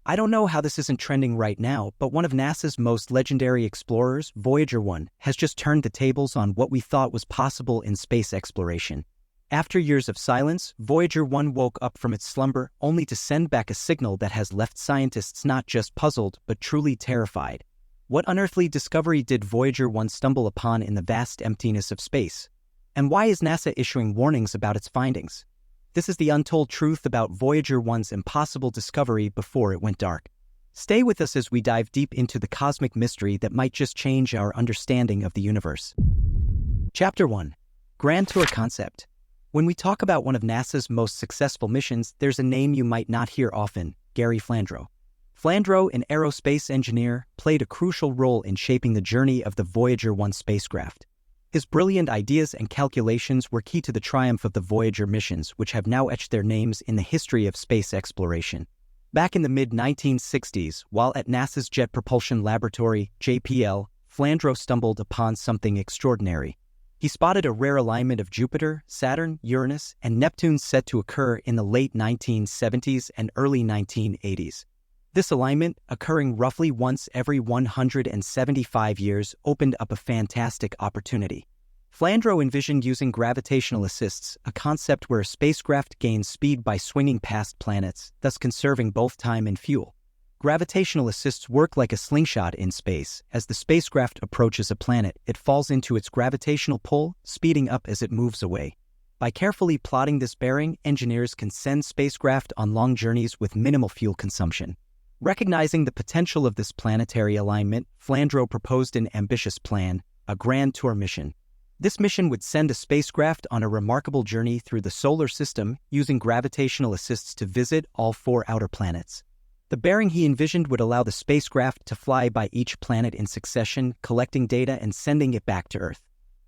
I don't know how this isn't trending right now, but one of NASA's most legendary explorers, Voyager 1, has just turned the tables on what we thought was possible in space exploration. After years of silence, Voyager 1 woke up from its slumber only to send back a signal that has left scientists not just puzzled but truly terrified. What unearthly discovery did Voyager 1 stumble upon in the vast emptiness of space? And why is NASA issuing warnings about its findings? This is the untold truth about Voyager 1's impossible discovery before it went dark. Stay with us as we dive deep into the cosmic mystery that might just change our understanding of the universe. Chapter 1. Grand Tour Concept. When we talk about one of NASA's most successful missions, there's a name you might not hear often: Gary Flandro. Flandro, an aerospace engineer, played a crucial role in shaping the journey of the Voyager 1 spacecraft. His brilliant ideas and calculations were key to the triumph of the Voyager missions, which have now etched their names in the history of space exploration. Back in the mid-1960s, while at NASA's Jet Propulsion Laboratory, JPL, Flandro stumbled upon something extraordinary. He spotted a rare alignment of Jupiter, Saturn, Uranus, and Neptune set to occur in the late 1970s and early 1980s. This alignment, occurring roughly once every 175 years, opened up a fantastic opportunity. Flandro envisioned using gravitational assists, a concept where a spacecraft gains speed by swinging past planets, thus conserving both time and fuel. Gravitational assists work like a slingshot in space. As the spacecraft approaches a planet, it falls into its gravitational pull, speeding up as it moves away. By carefully plotting this bearing, engineers can send spacecraft on long journeys with minimal fuel consumption. Recognizing the potential of this planetary alignment, Flandro proposed an ambitious plan: a Grand Tour mission. This mission would send a spacecraft on a remarkable journey through the solar system, using gravitational assists to visit all 4 outer planets. The bearing he envisioned would allow the spacecraft to fly by each planet in succession, collecting data and sending it back to Earth.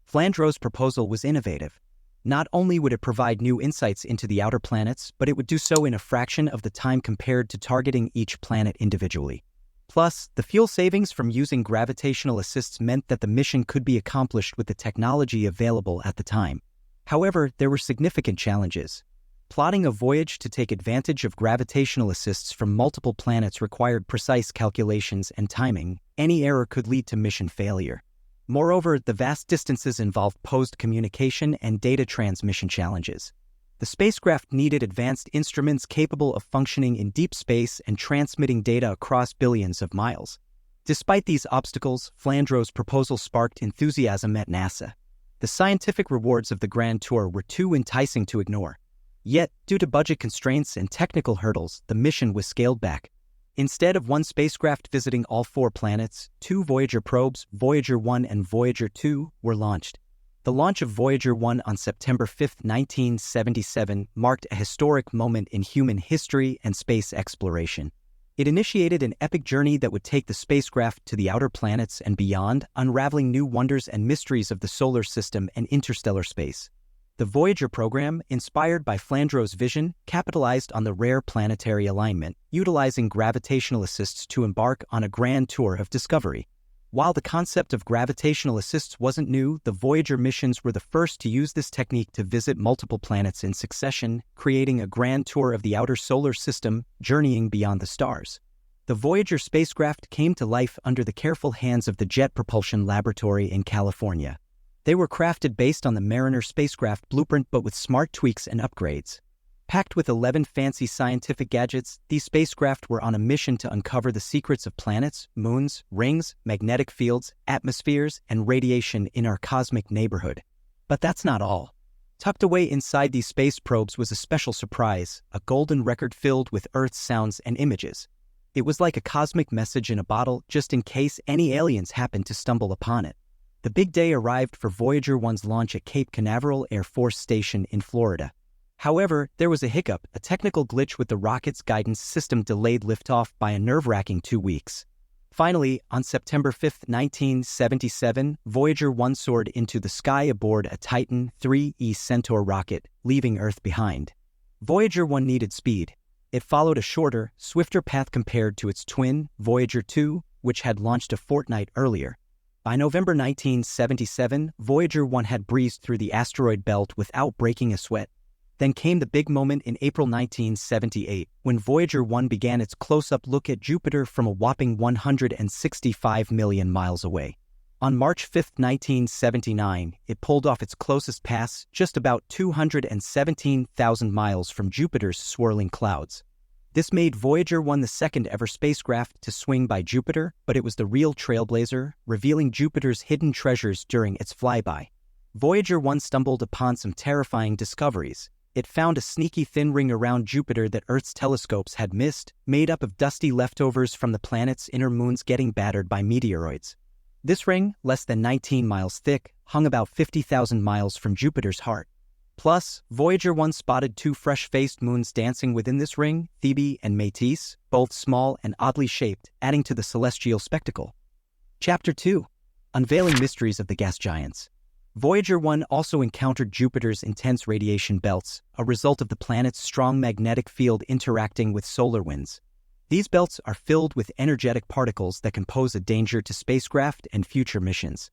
Flandro's proposal was innovative. Not only would it provide new insights into the outer planets, but it would do so in a fraction of the time compared to targeting each planet individually. Plus, the fuel savings from using gravitational assists meant that the mission could be accomplished with the technology available at the time. However, there were significant challenges. Plotting a voyage to take advantage of gravitational assists from multiple planets required precise calculations and timing. Any error could lead to mission failure. Moreover, the vast distances involved posed communication and data transmission challenges. The spacecraft needed advanced instruments capable of functioning in deep space and transmitting data across billions of miles. Despite these obstacles, Flandro's proposal sparked enthusiasm at NASA. The scientific rewards of the Grand Tour were too enticing to ignore. Yet, due to budget constraints and technical hurdles, the mission was scaled back. Instead of one spacecraft visiting all 4 planets, 2 Voyager probes, Voyager 1 and Voyager 2, were launched. The launch of Voyager 1 on September 5, 1977, marked a historic moment in human history and space exploration. It initiated an epic journey that would take the spacecraft to the outer planets and beyond, unraveling new wonders and mysteries of the solar system and interstellar space. The Voyager program, inspired by Flandro's vision, capitalized on the rare planetary alignment, utilizing gravitational assists to embark on a grand tour of discovery. While the concept of gravitational assists wasn't new, the Voyager missions were the first to use this technique to visit multiple planets in succession, creating a grand tour of the outer solar system, journeying beyond the stars. The Voyager spacecraft came to life under the careful hands of the Jet Propulsion Laboratory in California. They were crafted based on the Mariner spacecraft blueprint but with smart tweaks and upgrades. Packed with 11 fancy scientific gadgets, these spacecraft were on a mission to uncover the secrets of planets, moons, rings, magnetic fields, atmospheres, and radiation in our cosmic neighborhood. But that's not all. Tucked away inside these space probes was a special surprise, a golden record filled with Earth's sounds and images. It was like a cosmic message in a bottle, just in case any aliens happened to stumble upon it. The big day arrived for Voyager 1's launch at Cape Canaveral Air Force Station in Florida. However, there was a hiccup. A technical glitch with the rocket's guidance system delayed liftoff by a nerve-wracking 2 weeks. Finally, on September 5, 1977, Voyager 1 soared into the sky aboard a Titan 3E Centaur rocket, leaving Earth behind. Voyager 1 needed speed. It followed a shorter, swifter path compared to its twin, Voyager 2, which had launched a fortnight earlier. By November 1977, Voyager 1 had breezed through the asteroid belt without breaking a sweat. Then came the big moment in April 1978, when Voyager 1 began its close-up look at Jupiter from a whopping 165 million miles away. On March 5, 1979, it pulled off its closest pass, just about 217,000 miles from Jupiter's swirling clouds. This made Voyager 1 the second-ever spacecraft to swing by Jupiter, but it was the real trailblazer, revealing Jupiter's hidden treasures during its flyby. Voyager 1 stumbled upon some terrifying discoveries. It found a sneaky thin ring around Jupiter that Earth's telescopes had missed, made up of dusty leftovers from the planet's inner moons getting battered by meteoroids. This ring, less than 19 miles thick, hung about 50,000 miles from Jupiter's heart. Plus, Voyager 1 spotted two fresh-faced moons dancing within this ring, Thebe and Métis, both small and oddly shaped, adding to the celestial spectacle. Chapter 2. Unveiling Mysteries of the Gas Giants. Voyager 1 also encountered Jupiter's intense radiation belts, a result of the planet's strong magnetic field interacting with solar winds. These belts are filled with energetic particles that can pose a danger to spacecraft and future missions.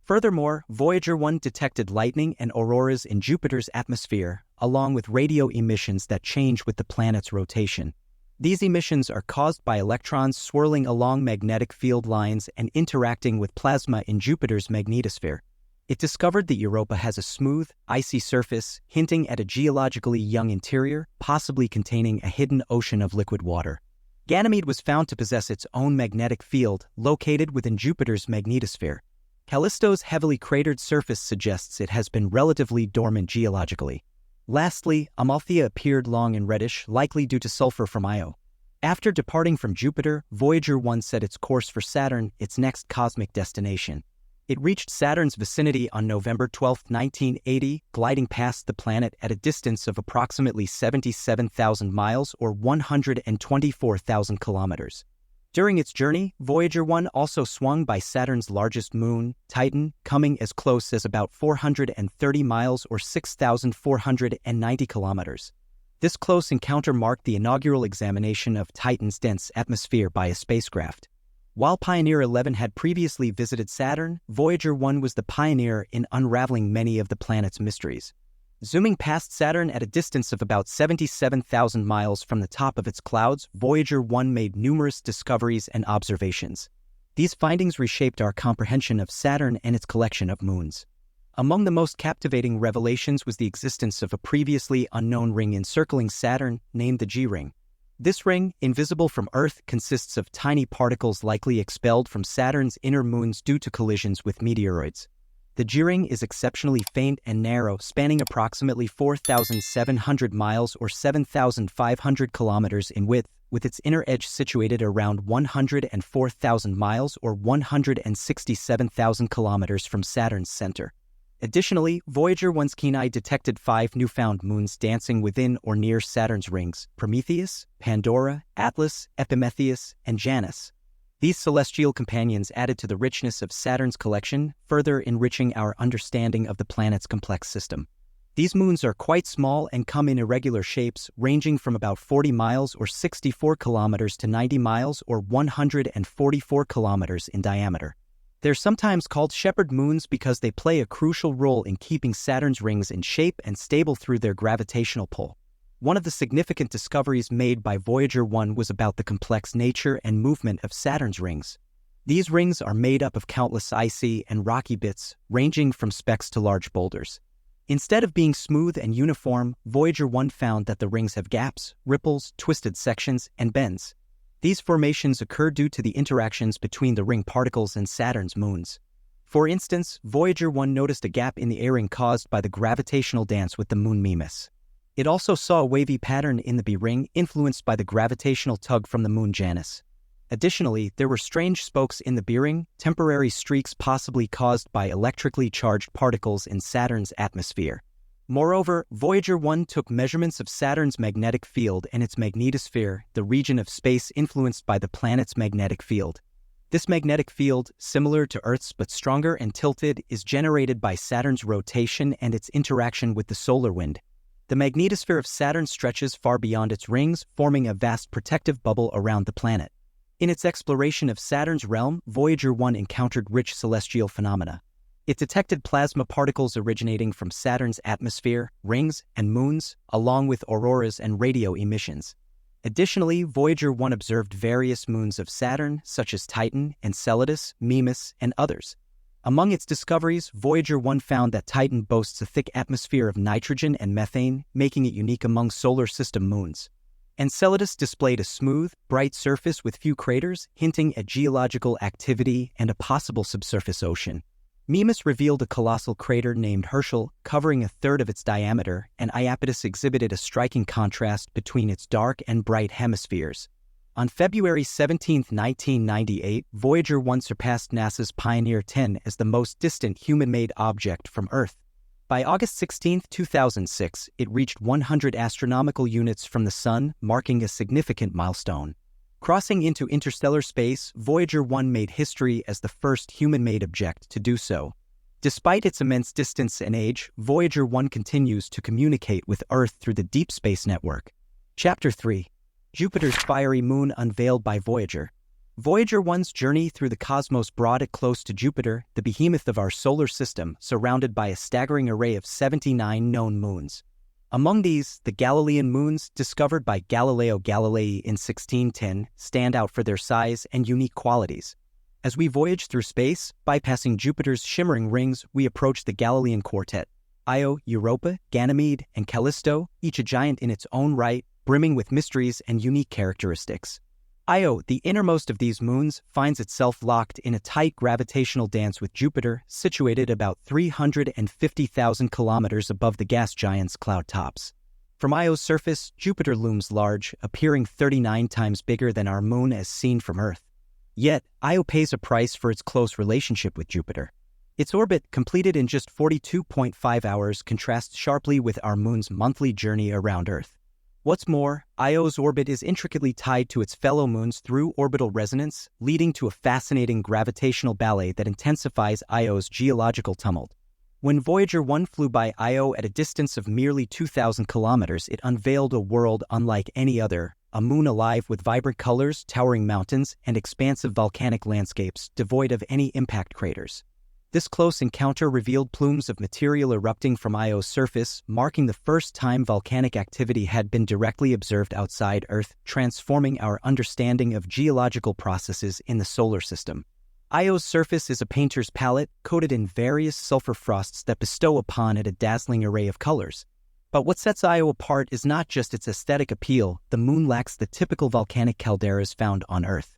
Furthermore, Voyager 1 detected lightning and auroras in Jupiter's atmosphere, along with radio emissions that change with the planet's rotation. These emissions are caused by electrons swirling along magnetic field lines and interacting with plasma in Jupiter's magnetosphere. It discovered that Europa has a smooth, icy surface, hinting at a geologically young interior, possibly containing a hidden ocean of liquid water. Ganymede was found to possess its own magnetic field, located within Jupiter's magnetosphere. Callisto's heavily cratered surface suggests it has been relatively dormant geologically. Lastly, Amalthea appeared long and reddish, likely due to sulfur from Io. After departing from Jupiter, Voyager 1 set its course for Saturn, its next cosmic destination. It reached Saturn's vicinity on November 12, 1980, gliding past the planet at a distance of approximately 77,000 miles or 124,000 kilometers. During its journey, Voyager 1 also swung by Saturn's largest moon, Titan, coming as close as about 430 miles or 6,490 kilometers. This close encounter marked the inaugural examination of Titan's dense atmosphere by a spacecraft. While Pioneer 11 had previously visited Saturn, Voyager 1 was the pioneer in unraveling many of the planet's mysteries. Zooming past Saturn at a distance of about 77,000 miles from the top of its clouds, Voyager 1 made numerous discoveries and observations. These findings reshaped our comprehension of Saturn and its collection of moons. Among the most captivating revelations was the existence of a previously unknown ring encircling Saturn, named the G-ring. This ring, invisible from Earth, consists of tiny particles likely expelled from Saturn's inner moons due to collisions with meteoroids. The G-ring is exceptionally faint and narrow, spanning approximately 4,700 miles or 7,500 kilometers in width, with its inner edge situated around 104,000 miles or 167,000 kilometers from Saturn's center. Additionally, Voyager 1's keen eye detected 5 newfound moons dancing within or near Saturn's rings: Prometheus, Pandora, Atlas, Epimetheus, and Janus. These celestial companions added to the richness of Saturn's collection, further enriching our understanding of the planet's complex system. These moons are quite small and come in irregular shapes, ranging from about 40 miles or 64 kilometers to 90 miles or 144 kilometers in diameter. They're sometimes called shepherd moons because they play a crucial role in keeping Saturn's rings in shape and stable through their gravitational pull. One of the significant discoveries made by Voyager 1 was about the complex nature and movement of Saturn's rings. These rings are made up of countless icy and rocky bits, ranging from specks to large boulders. Instead of being smooth and uniform, Voyager 1 found that the rings have gaps, ripples, twisted sections, and bends. These formations occur due to the interactions between the ring particles and Saturn's moons. For instance, Voyager 1 noticed a gap in the A-ring caused by the gravitational dance with the moon Mimas. It also saw a wavy pattern in the B-ring influenced by the gravitational tug from the moon Janus. Additionally, there were strange spokes in the B-ring, temporary streaks possibly caused by electrically charged particles in Saturn's atmosphere. Moreover, Voyager 1 took measurements of Saturn's magnetic field and its magnetosphere, the region of space influenced by the planet's magnetic field. This magnetic field, similar to Earth's but stronger and tilted, is generated by Saturn's rotation and its interaction with the solar wind. The magnetosphere of Saturn stretches far beyond its rings, forming a vast protective bubble around the planet. In its exploration of Saturn's realm, Voyager 1 encountered rich celestial phenomena. It detected plasma particles originating from Saturn's atmosphere, rings, and moons, along with auroras and radio emissions. Additionally, Voyager 1 observed various moons of Saturn, such as Titan, Enceladus, Mimas, and others. Among its discoveries, Voyager 1 found that Titan boasts a thick atmosphere of nitrogen and methane, making it unique among solar system moons. Enceladus displayed a smooth, bright surface with few craters, hinting at geological activity and a possible subsurface ocean. Mimas revealed a colossal crater named Herschel, covering a third of its diameter, and Iapetus exhibited a striking contrast between its dark and bright hemispheres. On February 17, 1998, Voyager 1 surpassed NASA's Pioneer 10 as the most distant human-made object from Earth. By August 16, 2006, it reached 100 astronomical units from the Sun, marking a significant milestone. Crossing into interstellar space, Voyager 1 made history as the first human-made object to do so. Despite its immense distance and age, Voyager 1 continues to communicate with Earth through the Deep Space Network. Chapter 3. Jupiter's fiery moon unveiled by Voyager. Voyager 1's journey through the cosmos brought it close to Jupiter, the behemoth of our solar system, surrounded by a staggering array of 79 known moons. Among these, the Galilean moons, discovered by Galileo Galilei in 1610, stand out for their size and unique qualities. As we voyage through space, bypassing Jupiter's shimmering rings, we approach the Galilean quartet: Io, Europa, Ganymede, and Callisto, each a giant in its own right, brimming with mysteries and unique characteristics. Io, the innermost of these moons, finds itself locked in a tight gravitational dance with Jupiter, situated about 350,000 kilometers above the gas giant's cloud tops. From Io's surface, Jupiter looms large, appearing 39 times bigger than our moon as seen from Earth. Yet, Io pays a price for its close relationship with Jupiter. Its orbit, completed in just 42.5 hours, contrasts sharply with our moon's monthly journey around Earth. What's more, Io's orbit is intricately tied to its fellow moons through orbital resonance, leading to a fascinating gravitational ballet that intensifies Io's geological tumult. When Voyager 1 flew by Io at a distance of merely 2,000 kilometers, it unveiled a world unlike any other, a moon alive with vibrant colors, towering mountains, and expansive volcanic landscapes devoid of any impact craters. This close encounter revealed plumes of material erupting from Io's surface, marking the first time volcanic activity had been directly observed outside Earth, transforming our understanding of geological processes in the solar system. Io's surface is a painter's palette, coated in various sulfur frosts that bestow upon it a dazzling array of colors. But what sets Io apart is not just its aesthetic appeal. The moon lacks the typical volcanic calderas found on Earth.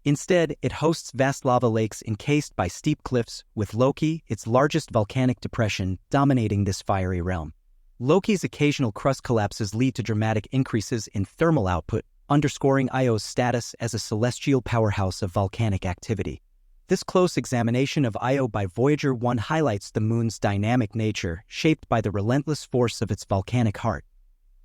Instead, it hosts vast lava lakes encased by steep cliffs, with Loki, its largest volcanic depression, dominating this fiery realm. Loki's occasional crust collapses lead to dramatic increases in thermal output, underscoring Io's status as a celestial powerhouse of volcanic activity. This close examination of Io by Voyager 1 highlights the moon's dynamic nature, shaped by the relentless force of its volcanic heart.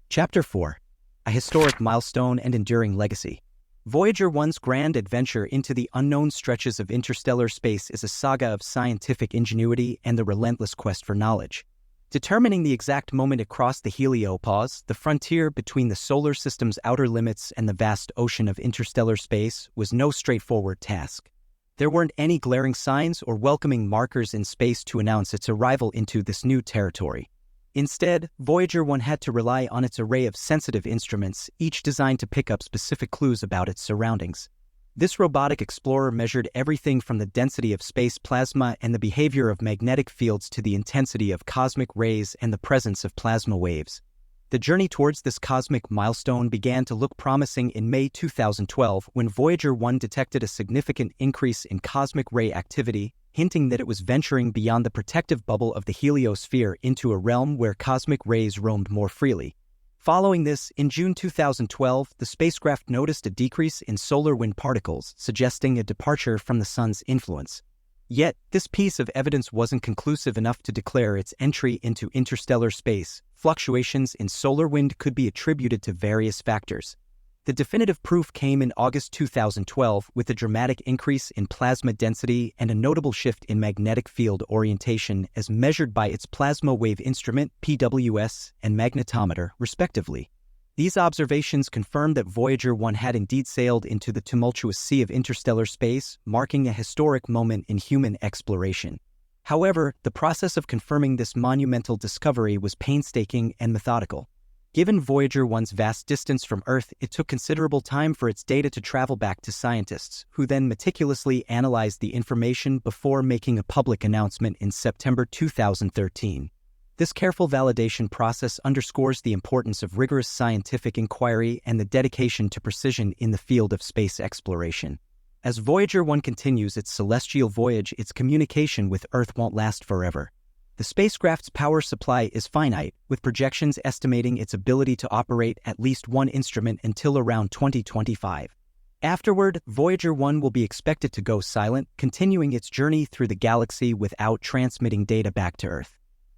Chapter 4. A historic milestone and enduring legacy. Voyager 1's grand adventure into the unknown stretches of interstellar space is a saga of scientific ingenuity and the relentless quest for knowledge. Determining the exact moment it crossed the heliopause, the frontier between the solar system's outer limits and the vast ocean of interstellar space, was no straightforward task. There weren't any glaring signs or welcoming markers in space to announce its arrival into this new territory. Instead, Voyager 1 had to rely on its array of sensitive instruments, each designed to pick up specific clues about its surroundings. This robotic explorer measured everything from the density of space plasma and the behavior of magnetic fields to the intensity of cosmic rays and the presence of plasma waves. The journey towards this cosmic milestone began to look promising in May 2012 when Voyager 1 detected a significant increase in cosmic ray activity, hinting that it was venturing beyond the protective bubble of the heliosphere into a realm where cosmic rays roamed more freely. Following this, in June 2012, the spacecraft noticed a decrease in solar wind particles, suggesting a departure from the Sun's influence. Yet, this piece of evidence wasn't conclusive enough to declare its entry into interstellar space. Fluctuations in solar wind could be attributed to various factors. The definitive proof came in August 2012 with a dramatic increase in plasma density and a notable shift in magnetic field orientation as measured by its plasma wave instrument, PWS, and magnetometer, respectively. These observations confirmed that Voyager 1 had indeed sailed into the tumultuous sea of interstellar space, marking a historic moment in human exploration. However, the process of confirming this monumental discovery was painstaking and methodical. Given Voyager 1's vast distance from Earth, it took considerable time for its data to travel back to scientists, who then meticulously analyzed the information before making a public announcement in September 2013. This careful validation process underscores the importance of rigorous scientific inquiry and the dedication to precision in the field of space exploration. As Voyager 1 continues its celestial voyage, its communication with Earth won't last forever. The spacecraft's power supply is finite, with projections estimating its ability to operate at least one instrument until around 2025. Afterward, Voyager 1 will be expected to go silent, continuing its journey through the galaxy without transmitting data back to Earth.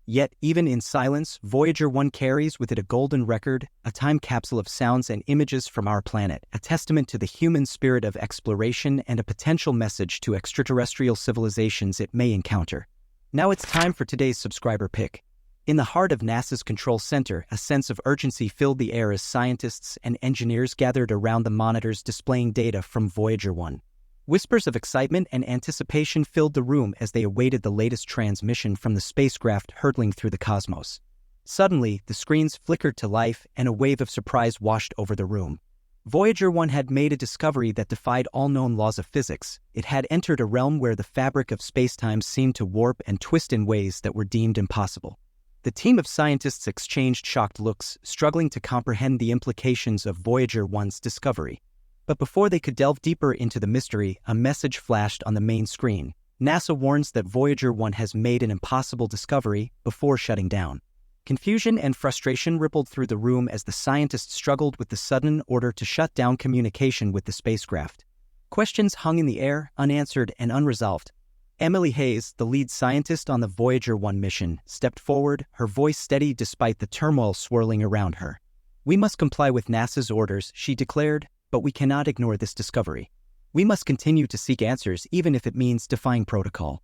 Yet, even in silence, Voyager 1 carries with it a golden record, a time capsule of sounds and images from our planet, a testament to the human spirit of exploration and a potential message to extraterrestrial civilizations it may encounter. Now it's time for today's subscriber pick. In the heart of NASA's control center, a sense of urgency filled the air as scientists and engineers gathered around the monitors displaying data from Voyager 1. Whispers of excitement and anticipation filled the room as they awaited the latest transmission from the spacecraft hurtling through the cosmos. Suddenly, the screens flickered to life and a wave of surprise washed over the room. Voyager 1 had made a discovery that defied all known laws of physics. It had entered a realm where the fabric of spacetime seemed to warp and twist in ways that were deemed impossible. The team of scientists exchanged shocked looks, struggling to comprehend the implications of Voyager 1's discovery. But before they could delve deeper into the mystery, a message flashed on the main screen. NASA warns that Voyager 1 has made an impossible discovery before shutting down. Confusion and frustration rippled through the room as the scientists struggled with the sudden order to shut down communication with the spacecraft. Questions hung in the air, unanswered and unresolved. Emily Hayes, the lead scientist on the Voyager 1 mission, stepped forward, her voice steady despite the turmoil swirling around her. "We must comply with NASA's orders," she declared, "but we cannot ignore this discovery. We must continue to seek answers even if it means defying protocol."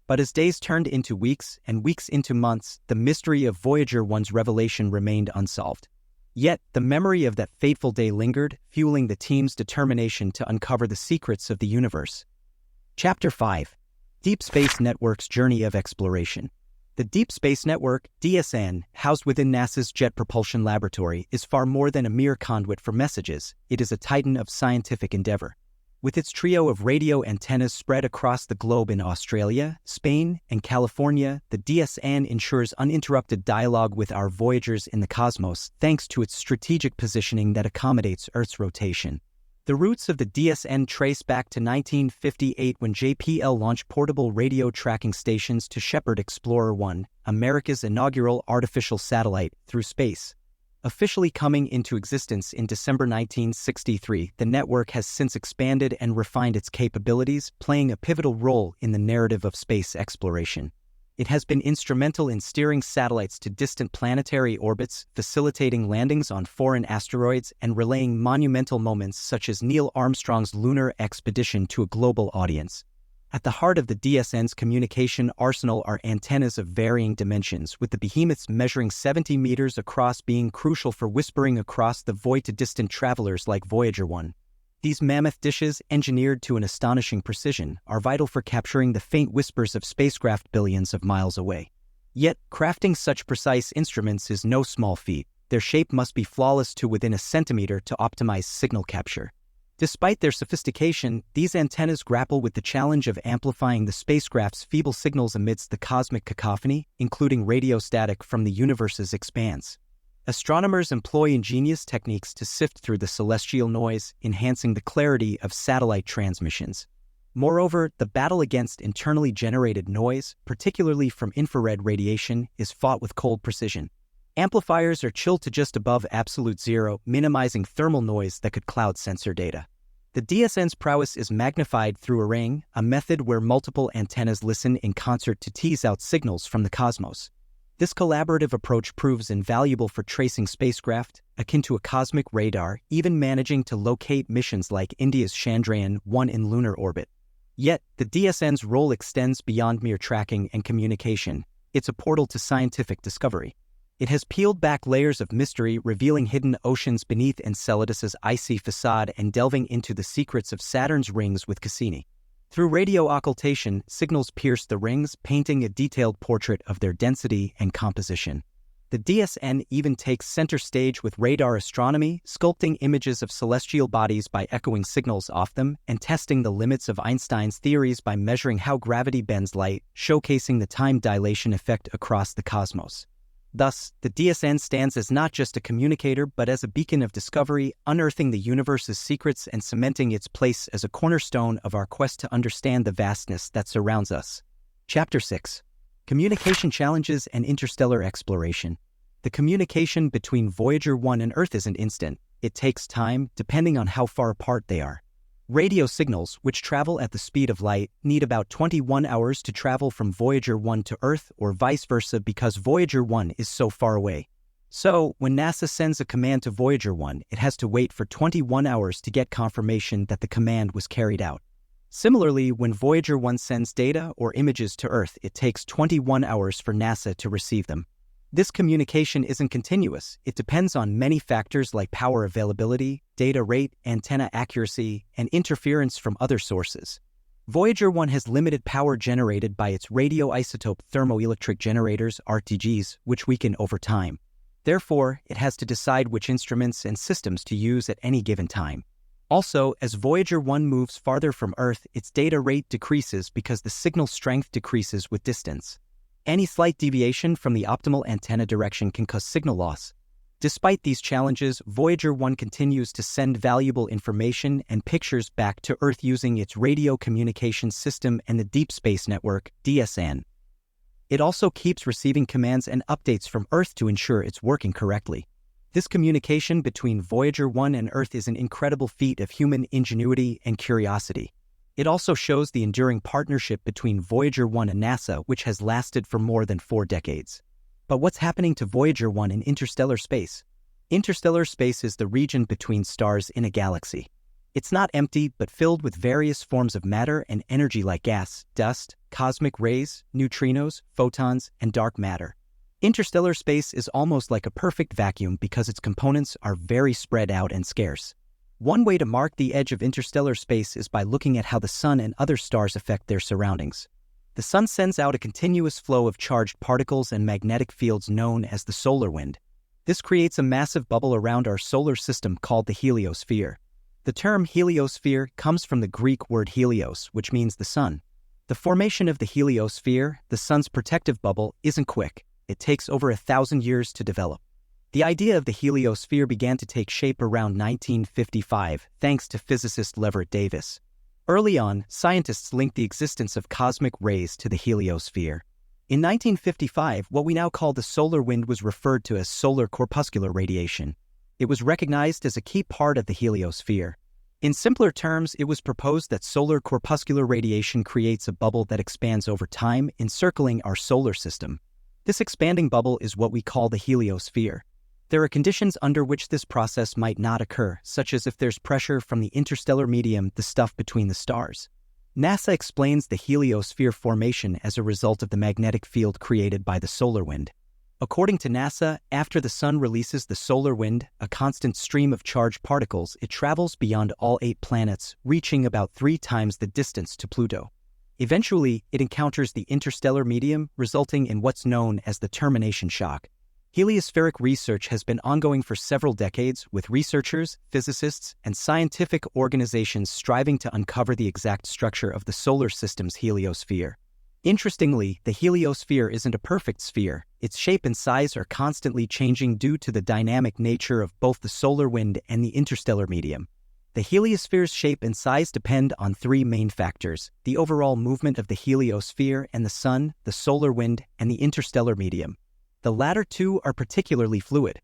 But as days turned into weeks and weeks into months, the mystery of Voyager 1's revelation remained unsolved. Yet, the memory of that fateful day lingered, fueling the team's determination to uncover the secrets of the universe. Chapter 5. Deep Space Network's Journey of Exploration. The Deep Space Network, DSN, housed within NASA's Jet Propulsion Laboratory, is far more than a mere conduit for messages. It is a titan of scientific endeavor. With its trio of radio antennas spread across the globe in Australia, Spain, and California, the DSN ensures uninterrupted dialogue with our voyagers in the cosmos thanks to its strategic positioning that accommodates Earth's rotation. The roots of the DSN trace back to 1958 when JPL launched portable radio tracking stations to shepherd Explorer 1, America's inaugural artificial satellite, through space. Officially coming into existence in December 1963, the network has since expanded and refined its capabilities, playing a pivotal role in the narrative of space exploration. It has been instrumental in steering satellites to distant planetary orbits, facilitating landings on foreign asteroids, and relaying monumental moments such as Neil Armstrong's lunar expedition to a global audience. At the heart of the DSN's communication arsenal are antennas of varying dimensions, with the behemoths measuring 70 meters across being crucial for whispering across the void to distant travelers like Voyager 1. These mammoth dishes, engineered to an astonishing precision, are vital for capturing the faint whispers of spacecraft billions of miles away. Yet, crafting such precise instruments is no small feat. Their shape must be flawless to within a centimeter to optimize signal capture. Despite their sophistication, these antennas grapple with the challenge of amplifying the spacecraft's feeble signals amidst the cosmic cacophony, including radio static from the universe's expanse. Astronomers employ ingenious techniques to sift through the celestial noise, enhancing the clarity of satellite transmissions. Moreover, the battle against internally generated noise, particularly from infrared radiation, is fought with cold precision. Amplifiers are chilled to just above absolute zero, minimizing thermal noise that could cloud sensor data. The DSN's prowess is magnified through arraying, a method where multiple antennas listen in concert to tease out signals from the cosmos. This collaborative approach proves invaluable for tracing spacecraft, akin to a cosmic radar, even managing to locate missions like India's Chandrayaan-1 in lunar orbit. Yet, the DSN's role extends beyond mere tracking and communication. It's a portal to scientific discovery. It has peeled back layers of mystery, revealing hidden oceans beneath Enceladus's icy facade and delving into the secrets of Saturn's rings with Cassini. Through radio occultation, signals pierce the rings, painting a detailed portrait of their density and composition. The DSN even takes center stage with radar astronomy, sculpting images of celestial bodies by echoing signals off them, and testing the limits of Einstein's theories by measuring how gravity bends light, showcasing the time dilation effect across the cosmos. Thus, the DSN stands as not just a communicator but as a beacon of discovery, unearthing the universe's secrets and cementing its place as a cornerstone of our quest to understand the vastness that surrounds us. Chapter 6. Communication Challenges and Interstellar Exploration. The communication between Voyager 1 and Earth isn't instant. It takes time, depending on how far apart they are. Radio signals, which travel at the speed of light, need about 21 hours to travel from Voyager 1 to Earth or vice versa because Voyager 1 is so far away. So, when NASA sends a command to Voyager 1, it has to wait for 21 hours to get confirmation that the command was carried out. Similarly, when Voyager 1 sends data or images to Earth, it takes 21 hours for NASA to receive them. This communication isn't continuous. It depends on many factors like power availability, data rate, antenna accuracy, and interference from other sources. Voyager 1 has limited power generated by its radioisotope thermoelectric generators, RTGs, which weaken over time. Therefore, it has to decide which instruments and systems to use at any given time. Also, as Voyager 1 moves farther from Earth, its data rate decreases because the signal strength decreases with distance. Any slight deviation from the optimal antenna direction can cause signal loss. Despite these challenges, Voyager 1 continues to send valuable information and pictures back to Earth using its radio communications system and the Deep Space Network, DSN. It also keeps receiving commands and updates from Earth to ensure it's working correctly. This communication between Voyager 1 and Earth is an incredible feat of human ingenuity and curiosity. It also shows the enduring partnership between Voyager 1 and NASA, which has lasted for more than 4 decades. But what's happening to Voyager 1 in interstellar space? Interstellar space is the region between stars in a galaxy. It's not empty, but filled with various forms of matter and energy like gas, dust, cosmic rays, neutrinos, photons, and dark matter. Interstellar space is almost like a perfect vacuum because its components are very spread out and scarce. One way to mark the edge of interstellar space is by looking at how the Sun and other stars affect their surroundings. The Sun sends out a continuous flow of charged particles and magnetic fields known as the solar wind. This creates a massive bubble around our solar system called the heliosphere. The term heliosphere comes from the Greek word helios, which means the Sun. The formation of the heliosphere, the Sun's protective bubble, isn't quick. It takes over 1,000 years to develop. The idea of the heliosphere began to take shape around 1955, thanks to physicist Leverett Davis. Early on, scientists linked the existence of cosmic rays to the heliosphere. In 1955, what we now call the solar wind was referred to as solar corpuscular radiation. It was recognized as a key part of the heliosphere. In simpler terms, it was proposed that solar corpuscular radiation creates a bubble that expands over time, encircling our solar system. This expanding bubble is what we call the heliosphere. There are conditions under which this process might not occur, such as if there's pressure from the interstellar medium, the stuff between the stars. NASA explains the heliosphere formation as a result of the magnetic field created by the solar wind. According to NASA, after the Sun releases the solar wind, a constant stream of charged particles, it travels beyond all 8 planets, reaching about 3 times the distance to Pluto. Eventually, it encounters the interstellar medium, resulting in what's known as the termination shock. Heliospheric research has been ongoing for several decades, with researchers, physicists, and scientific organizations striving to uncover the exact structure of the solar system's heliosphere. Interestingly, the heliosphere isn't a perfect sphere. Its shape and size are constantly changing due to the dynamic nature of both the solar wind and the interstellar medium. The heliosphere's shape and size depend on 3 main factors: the overall movement of the heliosphere and the Sun, the solar wind, and the interstellar medium. The latter 2 are particularly fluid.